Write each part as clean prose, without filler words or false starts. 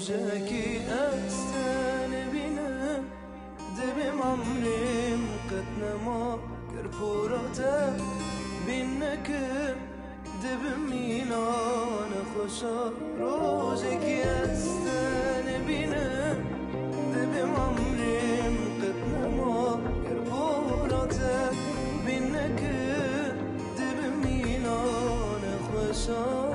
روجكي أستنبينه دبم عمري قد نما كربورته بينك دبم ميلان خوشا روجكي أستنبينه دبم عمري قد نما كربورته بينك دبم ميلان خوشا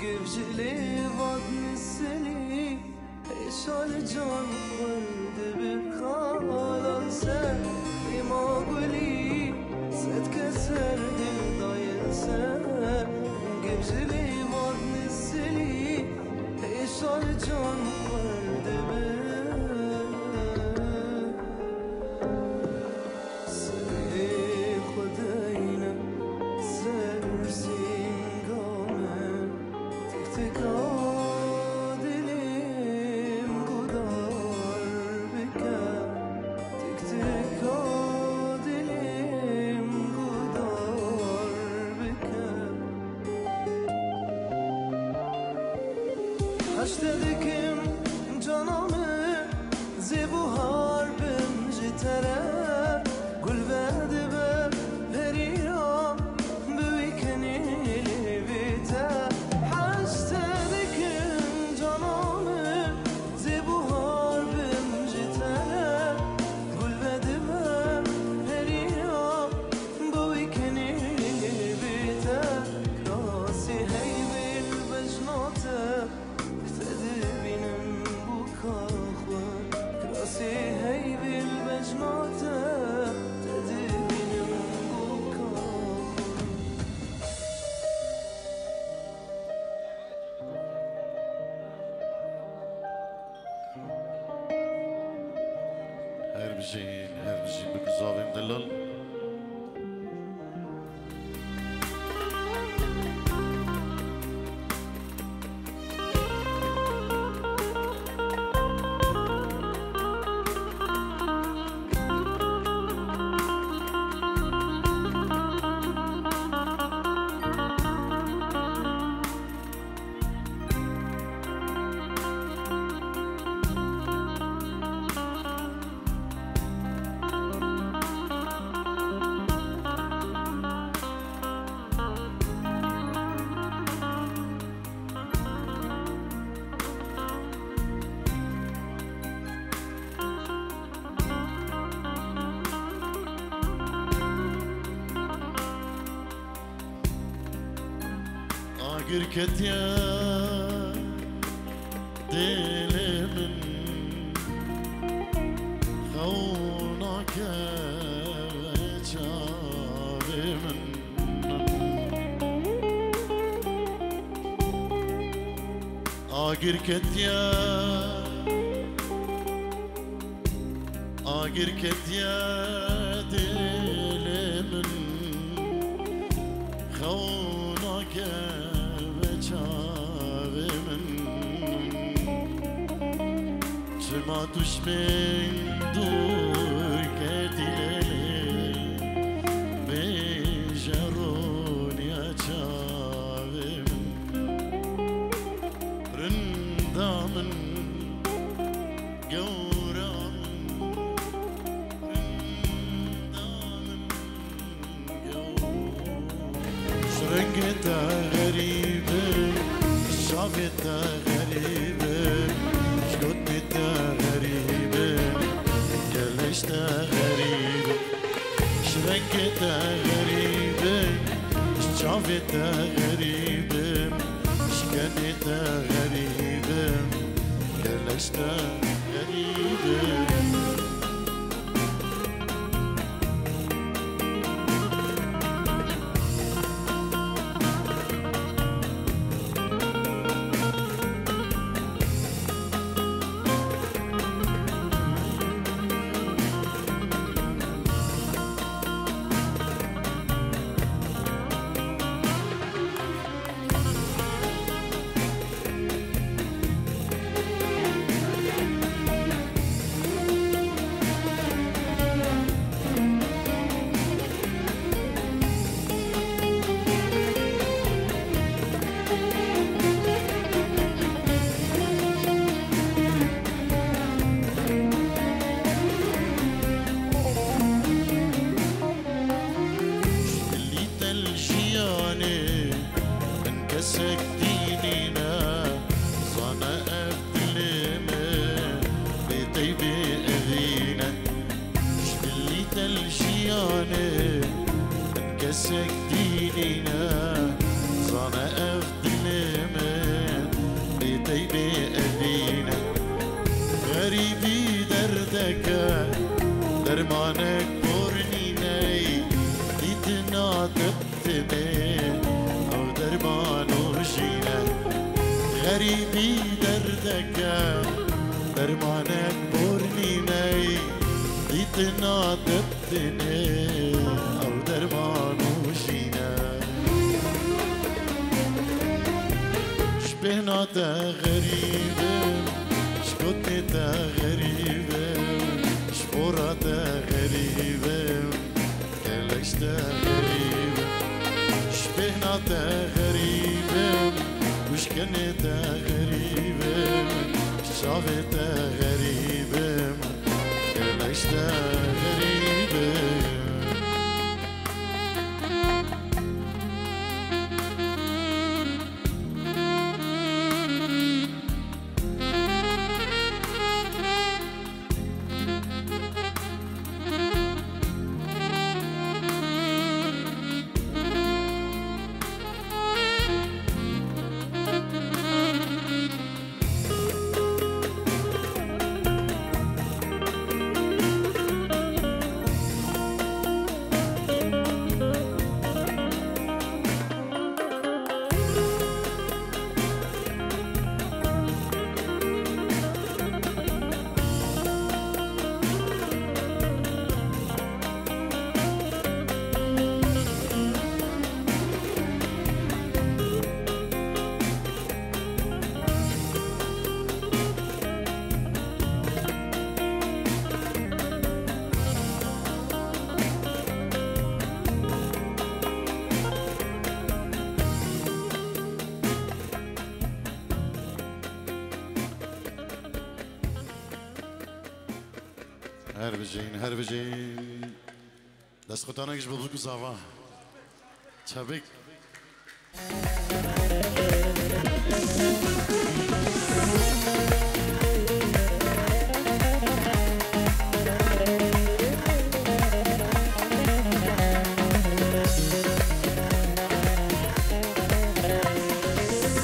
Gevşeli vadni seni eşal can koydu bir kalan sen imaguli set keser dil dayen sen Gevşeli vadni seni eşal can koydu bir seni khudayna sersin Dedim canımı zebuhar benci tere gül verdi be periyam büyükeni bite dedim canımı zebuhar benci tere gül verdi be periyam büyükeni bite krasi heybil bejnate بینم بو کاخوان کراسی هی بیل بجناته تدی بینم بو کاخوان هر بجین بگذاریم دلال قركت يا دل من خونك وجع آگر کتیا آگر کتیا دل من خونا که بچاو من چما دشمن دور کدیل بجرون یا چاو من رندامن شرنگتا غریبه شافتا غریبه شکوتتا غریبه گلشتا غریبه شرنگتا غریبه شافتا غریبه شکنتا غریبه گلشتا غریبه درمانك برنيني ديتنا تبتني أو درمانو جينا غريبي دردك درمانك برنيني ديتنا تبتني أو درمانو جينا شبهنا تا غريبة شكوتني تا غريبة شبورة غريبة كلشتا غريبة شبهنا تا غريبة وشكنتا غريبة شافتا غريبة كلشتا غريبة هر بجین دست خودتانه کش بلبل زاوا چابک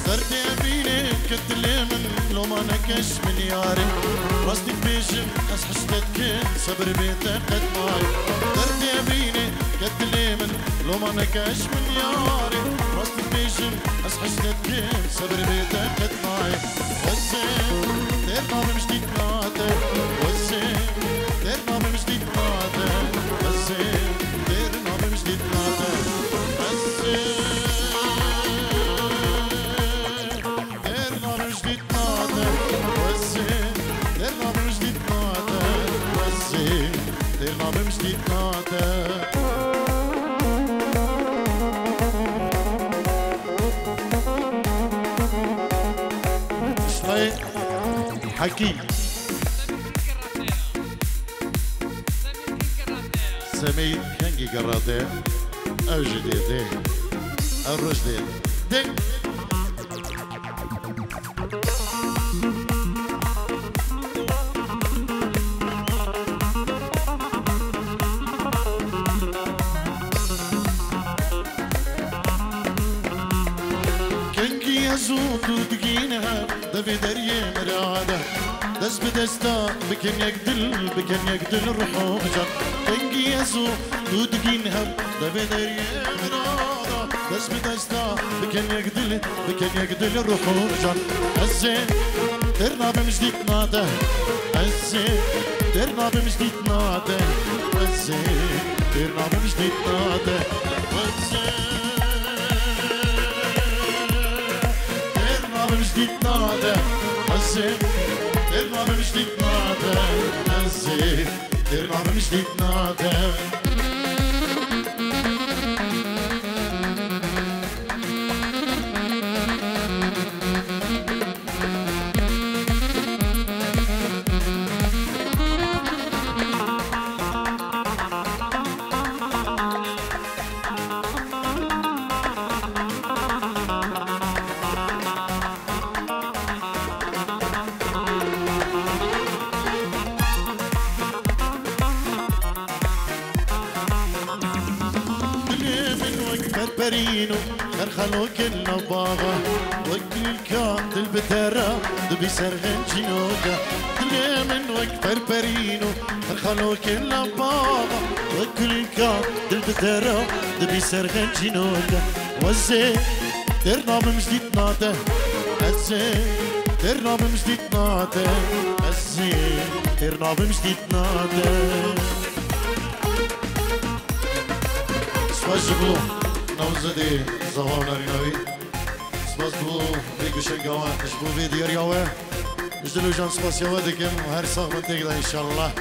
درد أبيني كتلي من لو ما نكش من ياري راسي بيجم أس حسبتك صبر بيتك قد ماي درد أبيني كتلي من لو ما نكش من ياري راسي بيجم أصحشتك كم صبر بيتك قطعي وزين ترنا بمجديد ناده وزين ترنا بمجديد ناده وزين ترنا بمجديد ناده وزين ترنا بمجديد ناده وزين ترنا بمجديد ناده وزين ترنا بمجديد ناده حكي سميت كنجي قراطي او جديد او رجديد دي كنجي يزود ودقينها دفي دريه مراده دس بدستا بكن يقدل الرحوجة كنجي يزو دودقين هم دبدر يمرادا دس بدستا بكن يقدل الرحوجة الزين ترنا بمجديد ناده الزين ترنا بمجديد ناده الزين ترنا بمجديد ناده الزين ترنا بمجديد ناده الزين ترنا بمجديد ناده الزين ترنا بمجديد ناده برينو خلو كلنا باغا وكل الكات البترا دبي سرغن جنوكا دلي من وكفر برينو خلو كلنا باغا وكل الكات البترا دبي سرغن جنوكا وزي ترنا بمجديد ناده الزين ترنا بمجديد ناده الزين ترنا بمجديد ناده سواجبلو نوزدي زهوانا رينوي سباس بلو بيكو شنقاوة نشبو في ديار ياوه نجدلو جان سباس ياوه ديكم وهر ساق من تقدر إن شاء الله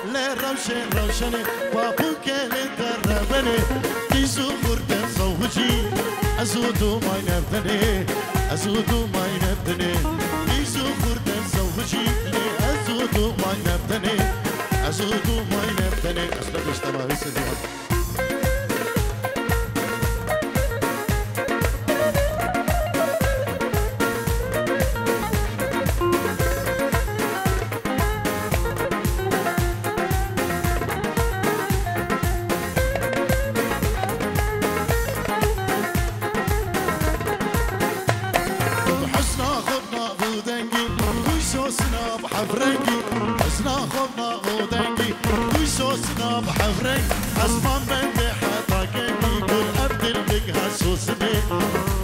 لروشن روشنه بابو كلي دربني كيزو خردن زوجي ازودو ما ينبدني ازودو ما ينبدني كيزو خردن زوجي ازودو ما ينبدني ازودو ما ينبدني اسلك اشتما بيسدي بحفرنجي حسنا خبنا غودنجي ويسوسنا بحفرنج أسمان بندي حتى كني كل أبدل بقها سوسني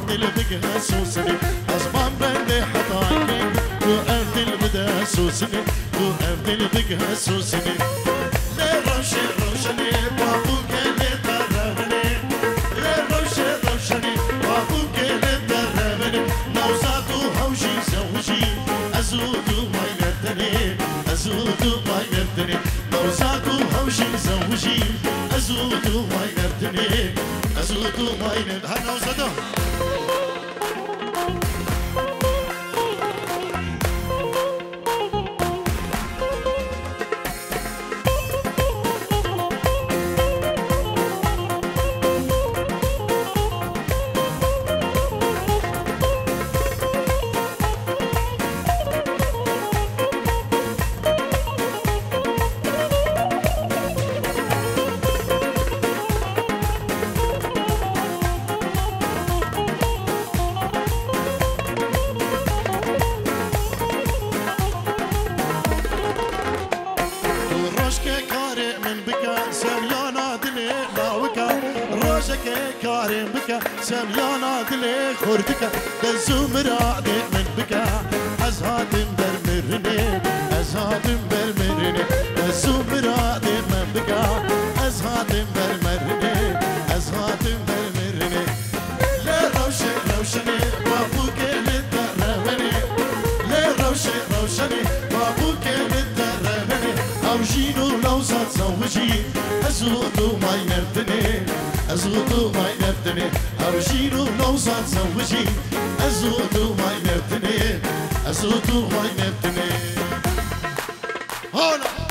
دل بقها سوسني أسمان بندي حتى كني كل أبدل بدها سوسني كل أبدل بقها سوسني لي روشي روشني بابو كلي دربني لي روشي روشني بابو كلي دربني نوزاتو هوشي زوجي أزودو أزودو ما يردني موزاكو هوشي زوجي أزودو ما يردني أزودو ما يردني هل نوزدو كارم بك سميانا دلي خورتك دزو مرادي من بك أزهاتم برمرني أزهاتم برمرني دزو مرادي من بك أزهاتم برمرني أزهاتم برمرني لا روشي روشني بابوك للدربني لا روشي روشني بابوك للدربني أو جينو لو زاد زوجي أزودو ما ينبتني أزودو ما ينبتني أرجينو لو صار زوجي أزودو ما ينبتني أزودو ما ينبتني هولا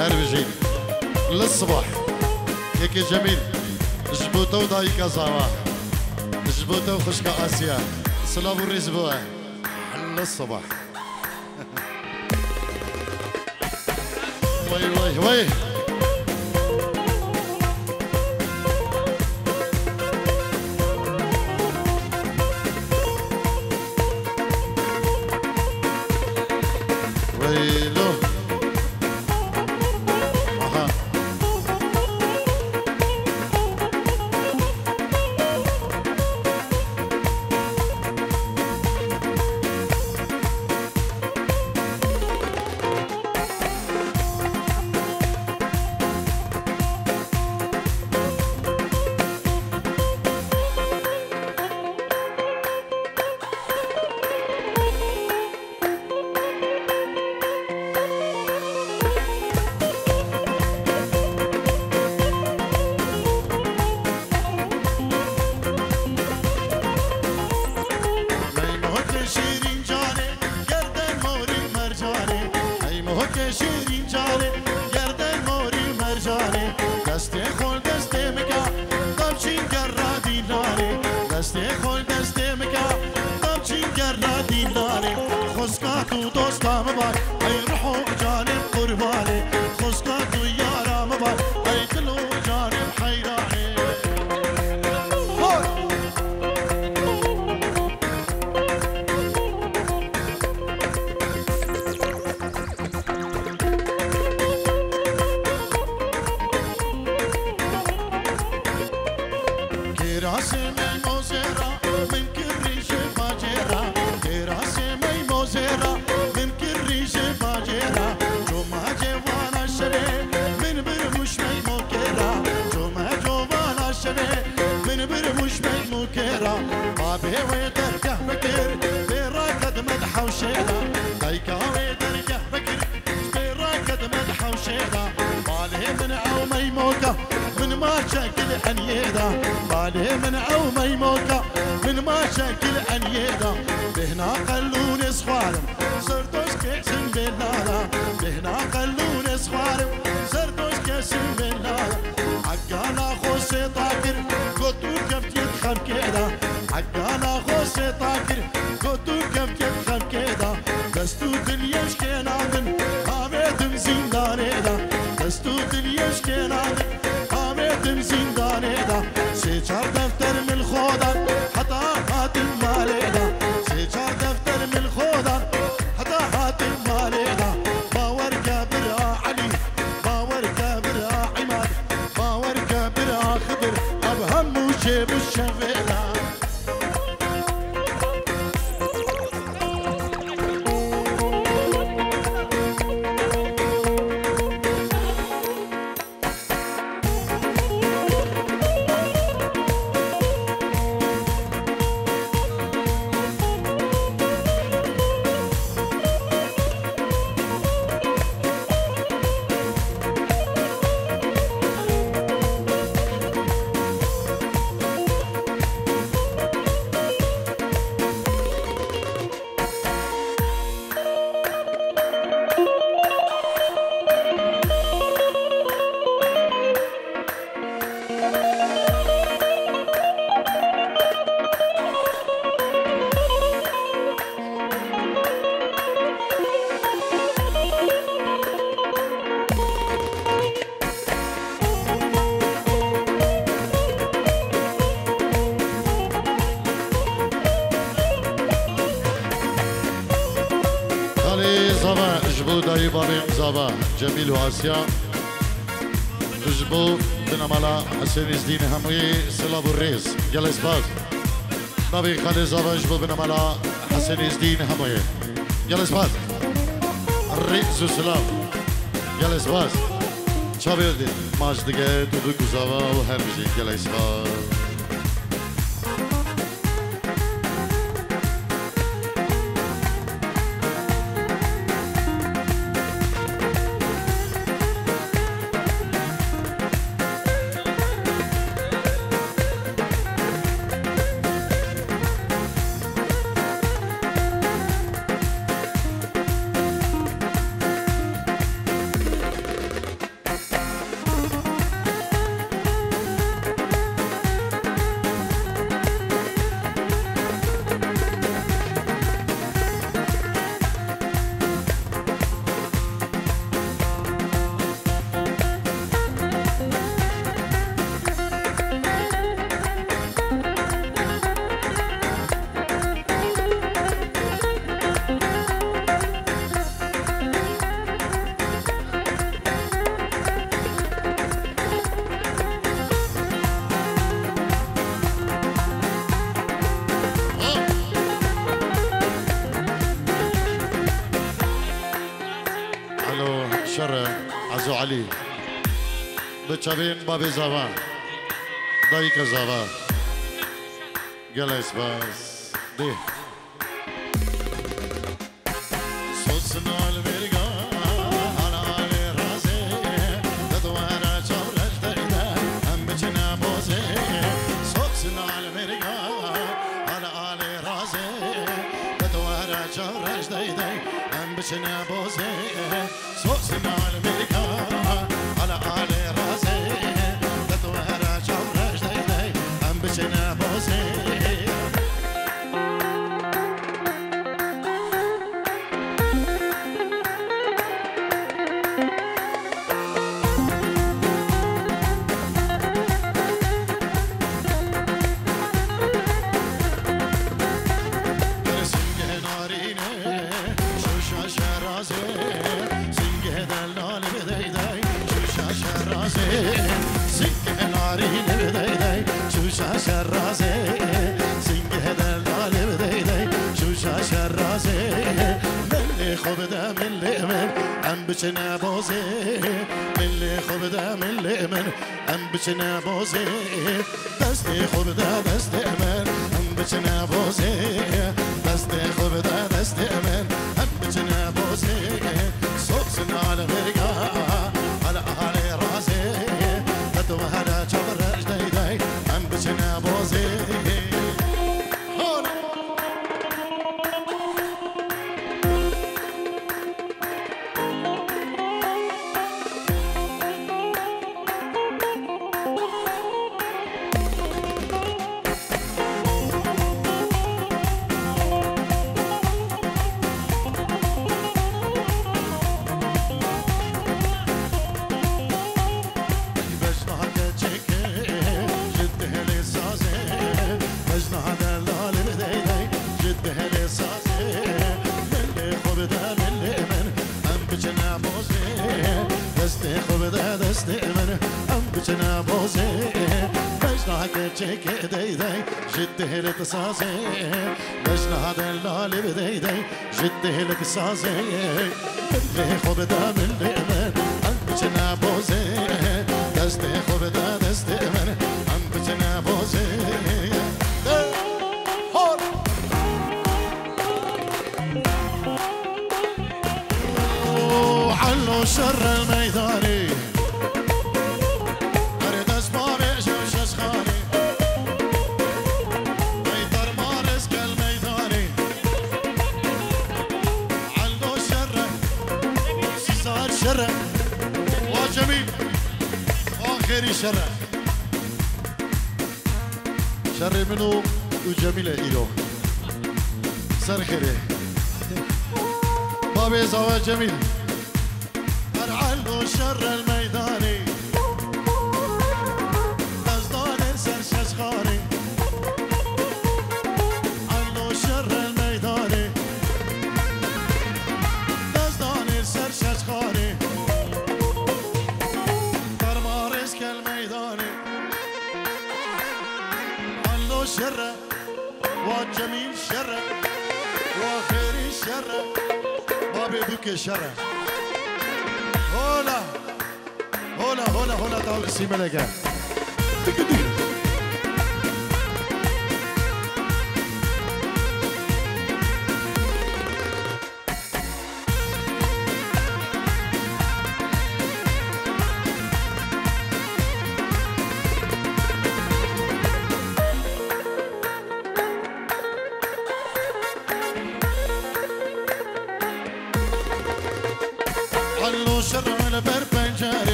هربجين للصبح هيك جميل جبوته وضايقه صباح جبوته وخشكه اسيا سلام الرزبوه للصبح وي وي وي ويلو شیرین جانه گردن موری مرجانه دست خول دست مکا دمچین گرا دیناره دست خول دست مکا دمچین گرا دیناره خسکا تو دوستام بار ای روح جانم قربانه خسکا تو یارام بار ای دل و جان بيوي درجة بكر براكد مدحة وشيدا دايكاوي درجة بكر براكد مدحة وشيدا بالي من او ميموكا من ما شكل حنيدا بالي من او ميموكا من ما شكل حنيدا بهنا قلون صخارم زرتوش كيسن باللالا بهنا قلون صخارم زرتوش كيسن باللالا عقانا خوسي طاكر قطو كفت يدخل كيدا عقانا خوسي طاكر قطو كفت يدخل كيدا دستو دنياش كينادن قامتم زندانيدا دستو دنياش كينادن قامتم زندانيدا سيجار دفتر من خودا حتى هاتم ماليدا سيجار دفتر من خودا حتى هاتم ماليدا باور كابرها علي باور كابرها عماد باور كابرها خضر ابهم وجيب الشفيدا زابا جميل وآسيا جبو بنمالا حسين الدين هموي سلاب الرئيس جلس باز نبي خالد زابا جبو بنمالا حسين الدين هموي جلس باز الرئيس سلام جلس باز شابير دين ماش دقه دودو زابا وهرمجي جلس باز عزو علي بچابين بابي زاوا دايك زاوا جلس باس دي سوسنا المرغا على علي رازي تدوانا شورج دايدا هم بچنا بوزي سوسنا المرغا على علي رازي تدوانا شورج دايدا هم بچنا بوزي سوسنا المرغا على علي رازي تدوانا شورج دايدا هم بچنا بوزي بچنا بوزي ملي خبدا ملي من ام بچنا بوزي دستي خبدا دستي من ام بچنه بوزه دست خوب ده دست من هم بچنه بوزه صوص على مرقا على راسي تدو هلا جبر جديدي هم بچنه بوزه جده لك صازي بجنا هذا اللي بديدي جده لك صازي اللي خوب دا من الامن عم بجنا بوزي دستي خوب دا دستي امن عم بجنا بوزي علو شر الميداني شر شر منو وجميلة إلو سر خيري بابي زواج جميل أرعلو شر الميداني أزدان سر ششخاني علو شر الميداني أزدان سر ششخاني شرة وجميل شرة وخيري شرة بابي دوك شرة هولا هولا هولا هولا تعال قسيمة لك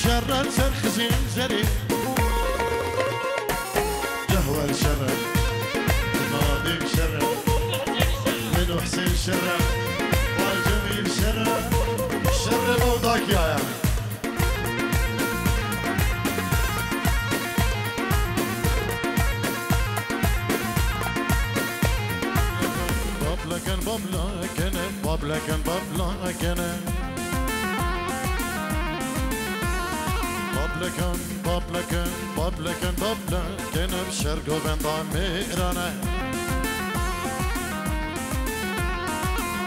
شرر سر خزين زري جهوة شرر ناظم شرر منو حسين شرر والجميل شرر شرر موضاك يا يعني بابلكن بابلكن بابلكن بابلكن بابلكن بابلكن بابلكن بابلكن بشرق وبنطام ميرانا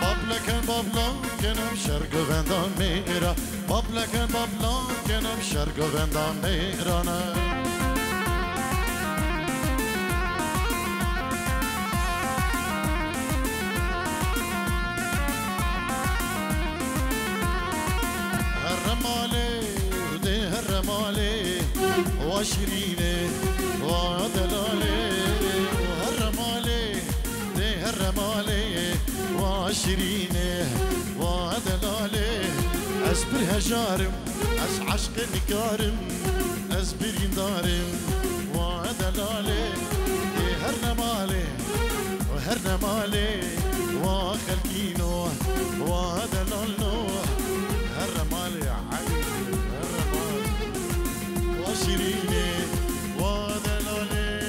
بابلكن بابلكن بشرق وبنطام ميرا بابلكن بابلكن بشرق وبنطام ميرانا وشرينه ودلالي وهرمالي دي هرمالي وشرينه ودلالي أسبرها جارم أس عشق نكارم أسبرين دارم ودلالي دي هرمالي وهرمالي وخلقينو ودلالو هرمالي عالي شيريني ودلالي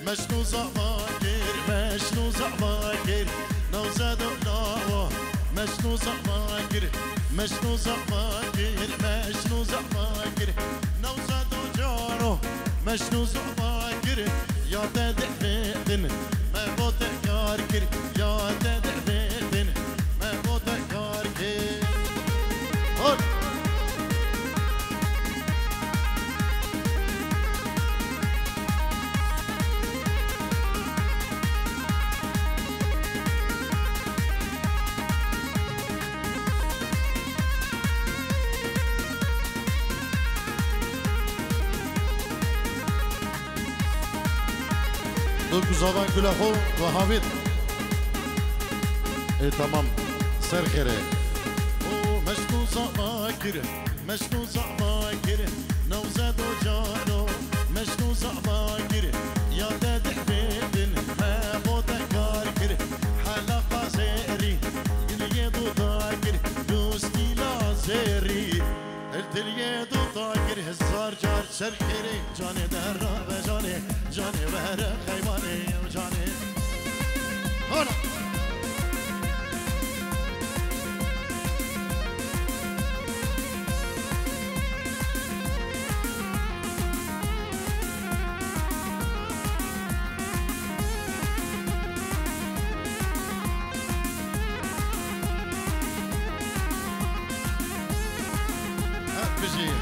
مشنو زعماكر مشنو زعماكر نوزاد ناوه مشنو زعماكر مشنو زعماكر مشنو زعماكر نوزاد جارو مشنو زعماكر يا تدعفن ما بوتكار كار يا ددبتن ما بوت كار هول دوك زبان كل أخو وحافظ إيه تمام سر خيره أو مشنو زباكر مشنو زباكر نوزاد وجانو مشنو زباكر يا داد حبيبن ما بوتكار كر حلقة زيري اليد وطاكر دوستي لا زيري اليد وطاكر هزار جار سر خيري جاني درب جاني جاني بهر خيماني جاني هلا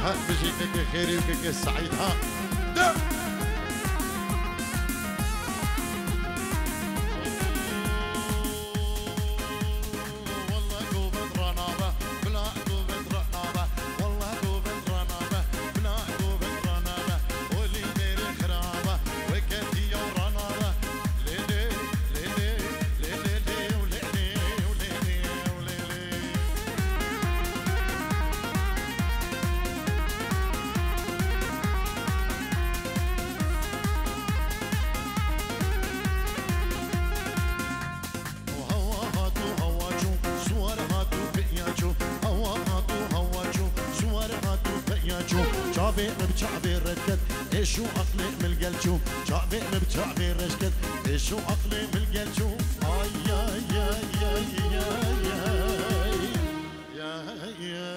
ها بجي كيكي خيري وكيكي سعيد ها ده والله قوبت رنابة بلا قوبت رنابة والله قوبت رنابة بلا قوبت رنابة ولي ديري خرابة وكتي ورنابة ليلي ليلي ليلي وليلي وليلي وليلي شعبي بشعبي ركت ايشو عقلي من القلشو شعبي بشعبي ركت ايشو عقلي من القلشو اي يا يا يا يا يا يا يا